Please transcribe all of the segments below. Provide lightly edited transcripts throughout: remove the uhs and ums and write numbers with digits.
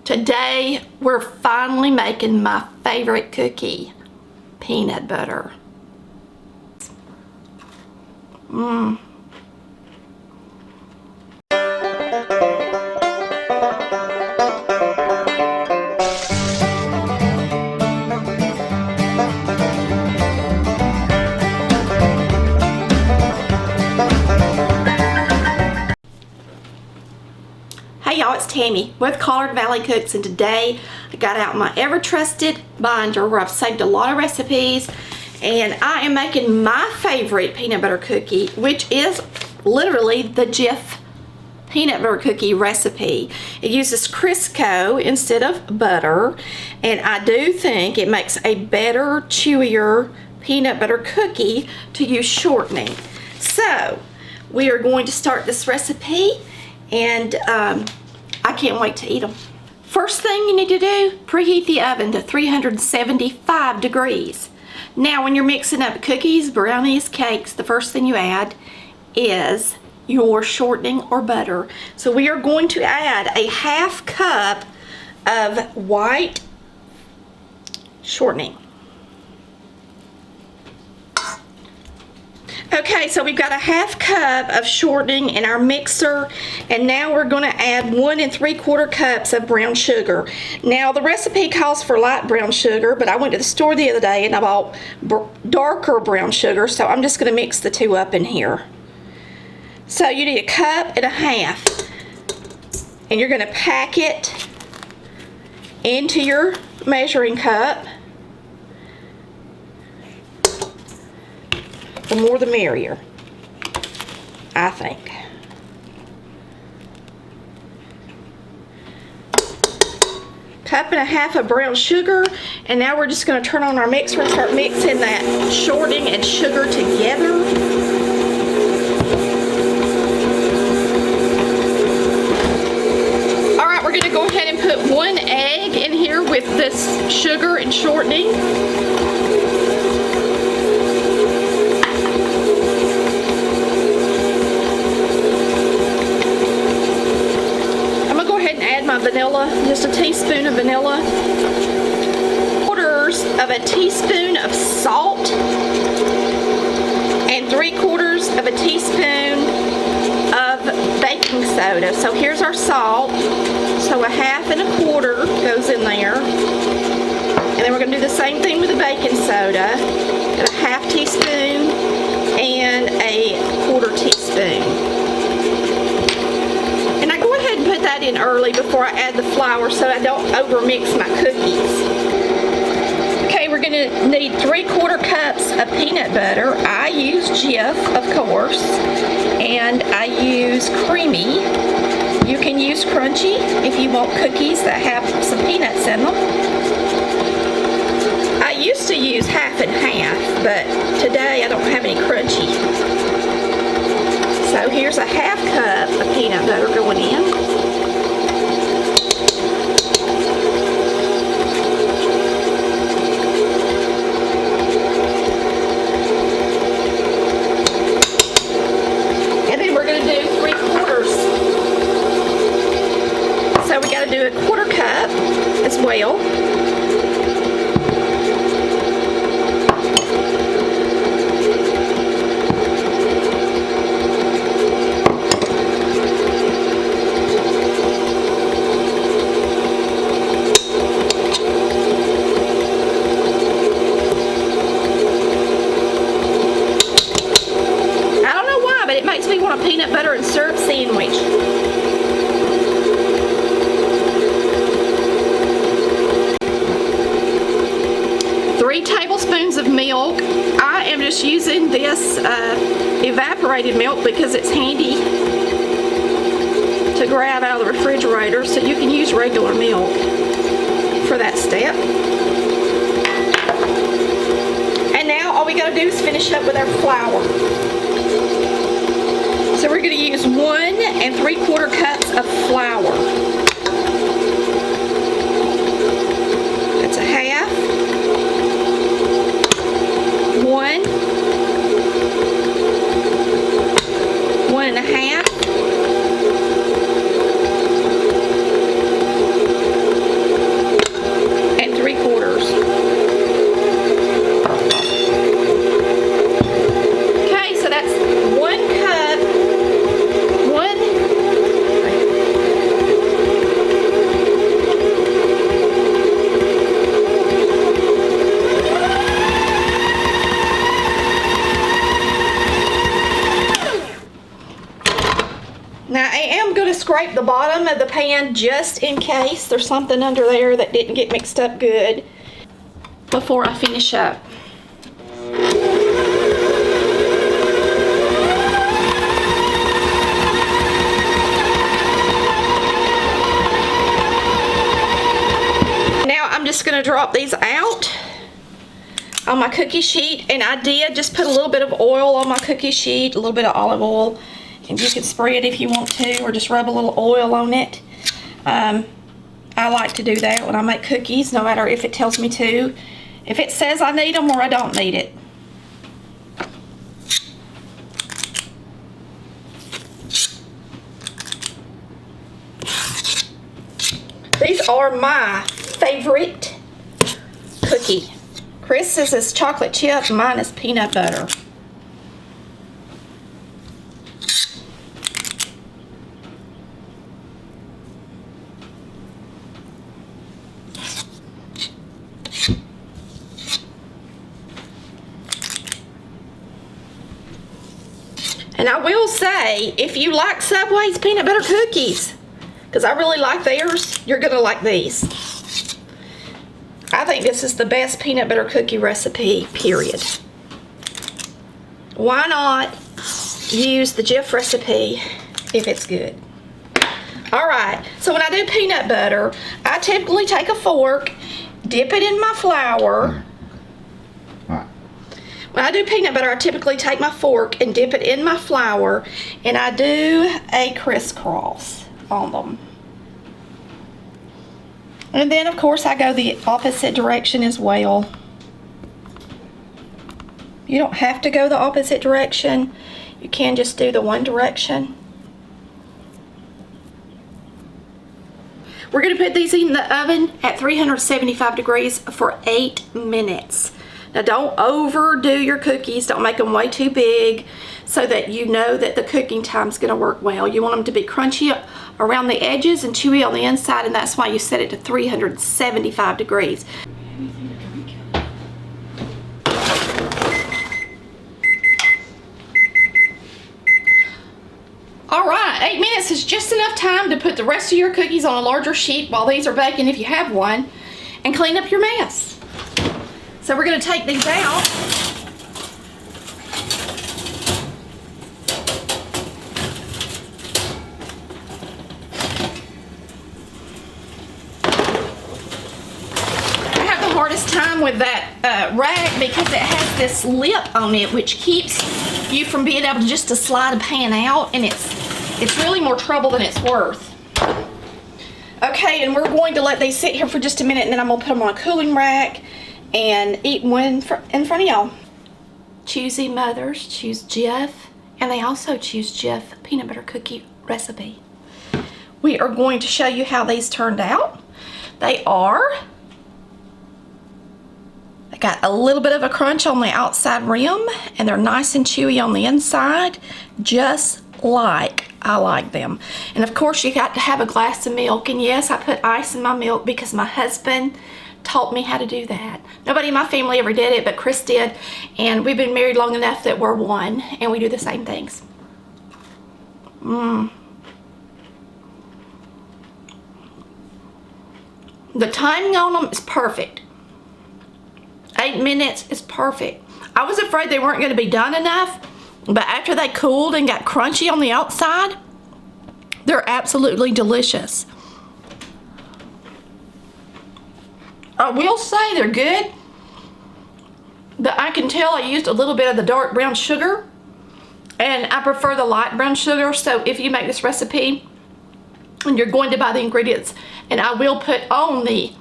Today we're finally making my favorite cookie, peanut butter. Hey y'all, it's Tammy with Collard Valley Cooks, and today I got out my ever-trusted binder where I've saved a lot of recipes, and I am making my favorite peanut butter cookie, which is literally the Jif peanut butter cookie recipe. It uses Crisco instead of butter, and I do think it makes a better, chewier peanut butter cookie to use shortening. So we are going to start this recipe, and I can't wait to eat them. First thing you need to do, preheat the oven to 375 degrees. Now when you're mixing up cookies, brownies, cakes, the first thing you add is your shortening or butter. So we are going to add a half cup of white shortening. Okay, so we've got a half cup of shortening in our mixer, and now we're going to add 1 3/4 cups of brown sugar. Now the recipe calls for light brown sugar, but I went to the store the other day and I bought darker brown sugar, so I'm just going to mix the two up in here. So you need 1.5 cups, and you're going to pack it into your measuring cup. The more the merrier, I think. 1.5 cups of brown sugar, and now we're just going to turn on our mixer and start mixing that shortening and sugar together. Alright, we're going to go ahead and put 1 egg in here with this sugar and shortening. My vanilla, just a teaspoon of vanilla, 1/4 teaspoon of salt, and 3/4 teaspoon of baking soda. So here's our salt. So 1/2 and 1/4 goes in there, and then we're going to do the same thing with the baking soda. Got a 1/2 teaspoon and a 1/4 teaspoon. Put that in early before I add the flour so I don't overmix my cookies. Okay, we're going to need 3/4 cups of peanut butter. I use Jif, of course, and I use creamy. You can use crunchy if you want cookies that have some peanuts in them. I used to use 1/2 and 1/2, but today I don't have any crunchy. So here's a 1/2 cup of peanut butter going in. And then we're going to do 3/4. So we got to do a 1/4 cup as well. Peanut butter and syrup sandwich. 3 tablespoons of milk. I am just using this evaporated milk because it's handy to grab out of the refrigerator, so you can use regular milk for that step. And now all we gotta do is finish up with our flour. So we're going to use 1 3/4 cups of flour. That's a 1/2, 1, 1 1/2, Now I am going to scrape the bottom of the pan just in case there's something under there that didn't get mixed up good before I finish up. Now I'm just going to drop these out on my cookie sheet, and I did just put a little bit of oil on my cookie sheet, a little bit of olive oil, and you can spray it if you want to, or just rub a little oil on it. I like to do that when I make cookies, no matter if it tells me to. If it says I need them or I don't need it. These are my favorite cookie. Chris's is chocolate chip, mine is peanut butter. And I will say, if you like Subway's peanut butter cookies, because I really like theirs, you're going to like these. I think this is the best peanut butter cookie recipe, period. Why not use the Jif recipe if it's good? Alright, so when I do peanut butter, I typically take a fork, dip it in my flour. When I do peanut butter, I typically take my fork and dip it in my flour, and I do a crisscross on them. And then, of course, I go the opposite direction as well. You don't have to go the opposite direction. You can just do the one direction. We're going to put these in the oven at 375 degrees for 8 minutes. Now, don't overdo your cookies. Don't make them way too big so that you know that the cooking time is going to work well. You want them to be crunchy around the edges and chewy on the inside, and that's why you set it to 375 degrees. All right, 8 minutes is just enough time to put the rest of your cookies on a larger sheet while these are baking, if you have one, and clean up your mess. So we're going to take these out. I have the hardest time with that rag because it has this lip on it which keeps you from being able just to slide a pan out, and it's really more trouble than it's worth. Okay, and we're going to let these sit here for just a minute, and then I'm going to put them on a cooling rack and eat one in front of y'all. Choosy mothers choose Jif, and they also choose Jif peanut butter cookie recipe. We are going to show you how these turned out. They got a little bit of a crunch on the outside rim, and they're nice and chewy on the inside, just like I like them. And of course, you got to have a glass of milk, and yes, I put ice in my milk because my husband taught me how to do that. Nobody in my family ever did it, but Chris did, and we've been married long enough that we're one, and we do the same things. The timing on them is perfect. 8 minutes is perfect. I was afraid they weren't going to be done enough, but after they cooled and got crunchy on the outside, they're absolutely delicious. I will say they're good, but I can tell I used a little bit of the dark brown sugar, and I prefer the light brown sugar. So if you make this recipe and you're going to buy the ingredients, and I will put on the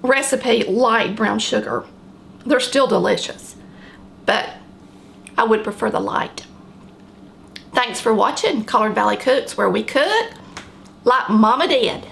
recipe light brown sugar, they're still delicious, but I would prefer the light. Thanks for watching Collard Valley Cooks, where we cook like Mama did.